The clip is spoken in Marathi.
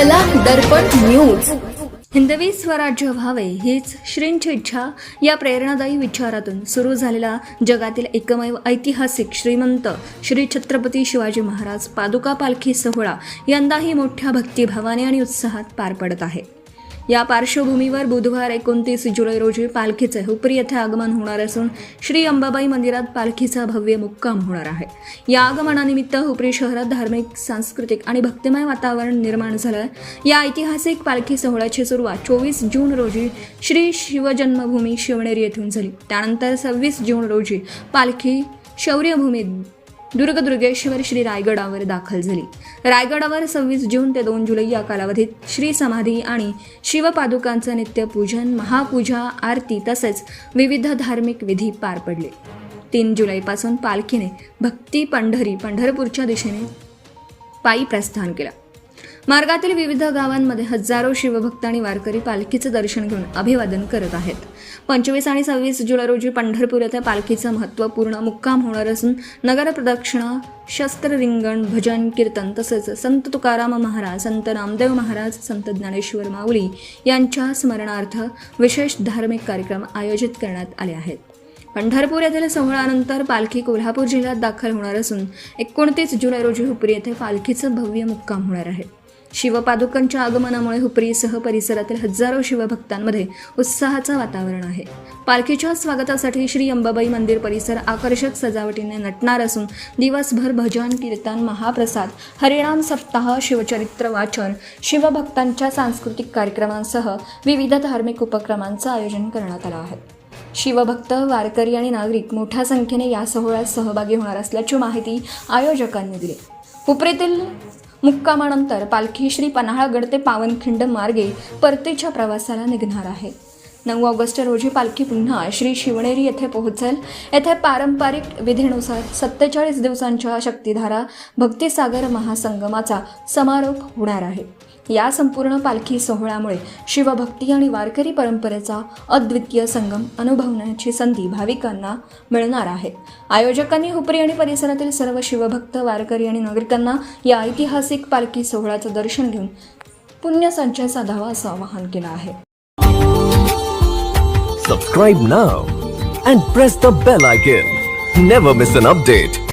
चला दर्पण न्यूज. हिंदवी स्वराज्य व्हावे हीच श्रींची इच्छा या प्रेरणादायी विचारातून सुरू झालेला जगातील एकमेव ऐतिहासिक श्रीमंत श्री छत्रपती शिवाजी महाराज पादुका पालखी सोहळा यंदाही मोठ्या भक्तिभावाने आणि उत्साहात पार पडत आहे. या पार्श्वभूमीवर बुधवार 29 जुलै रोजी पालखीचे हुपरी येथे आगमन होणार असून श्री अंबाबाई मंदिरात पालखीचा भव्य मुक्काम होणार आहे. या आगमनानिमित्त हुपरी शहरात धार्मिक, सांस्कृतिक आणि भक्तिमय वातावरण निर्माण झालं. या ऐतिहासिक पालखी सोहळ्याची सुरुवात 24 जून रोजी श्री शिवजन्मभूमी शिवनेरी येथून झाली. त्यानंतर 26 जून रोजी पालखी शौर्यभूमी दुर्गेश्वर श्री रायगडावर दाखल झाली. रायगडावर 26 जून ते 2 जुलै या कालावधीत श्री समाधी आणि शिवपादुकांचं नित्यपूजन, महापूजा, आरती तसेच विविध धार्मिक विधी पार पडले. 3 जुलैपासून पालखीने भक्ती पंढरपूरच्या दिशेने पायी प्रस्थान केलं. मार्गातील विविध गावांमध्ये हजारो शिवभक्त आणि वारकरी पालखीचं दर्शन घेऊन अभिवादन करत आहेत. 25 आणि 26 जुलै रोजी पंढरपूर येथे पालखीचं महत्त्वपूर्ण मुक्काम होणार असून नगर प्रदक्षिणा, शस्त्र रिंगण, भजन, कीर्तन तसेच संत तुकाराम महाराज, संत नामदेव महाराज, संत ज्ञानेश्वर माऊली यांच्या स्मरणार्थ विशेष धार्मिक कार्यक्रम आयोजित करण्यात आले आहेत. पंढरपूर येथील सोहळ्यानंतर पालखी कोल्हापूर जिल्ह्यात दाखल होणार असून 29 जुलै रोजी हुपरी येथे पालखीचं भव्य मुक्काम होणार आहे. शिवपादुकांच्या आगमनामुळे हुपरीसह परिसरातील हजारो शिवभक्तांमध्ये उत्साहाचं वातावरण आहे. पालखीच्या स्वागतासाठी श्री अंबाबाई मंदिर परिसर आकर्षक सजावटीने नटणार असून दिवसभर भजन, कीर्तन, महाप्रसाद, हरिनाम सप्ताह, शिवचरित्र वाचन, शिवभक्तांच्या सांस्कृतिक कार्यक्रमांसह विविध धार्मिक उपक्रमांचं आयोजन करण्यात आलं आहे. शिवभक्त, वारकरी आणि नागरिक मोठ्या संख्येने या सोहळ्यात सहभागी होणार असल्याची माहिती आयोजकांनी दिली. हुपरीतील मुक्कामानंतर पालखी श्री पन्हाळगड ते पावनखिंड मार्गे परतीच्या प्रवासाला निघणार आहे. 9 ऑगस्ट रोजी पालखी पुन्हा श्री शिवनेरी येथे पोहोचेल. येथे पारंपरिक विधीनुसार 47 दिवसांच्या शक्तिधारा भक्तिसागर महासंगमाचा समारोप होणार आहे. या संपूर्ण पालखी सोहळ्यामुळे शिवभक्ती आणि वारकरी परंपरेचा अद्वितीय संगम अनुभवण्याची संधी भाविकांना मिळणार आहे. आयोजकांनी हुपरी आणि परिसरातील सर्व शिवभक्त, वारकरी आणि नागरिकांना या ऐतिहासिक पालखी सोहळ्याचं दर्शन घेऊन पुण्यसंचय साधावा असं आवाहन केलं आहे. Subscribe now and press the bell icon. Never miss an update.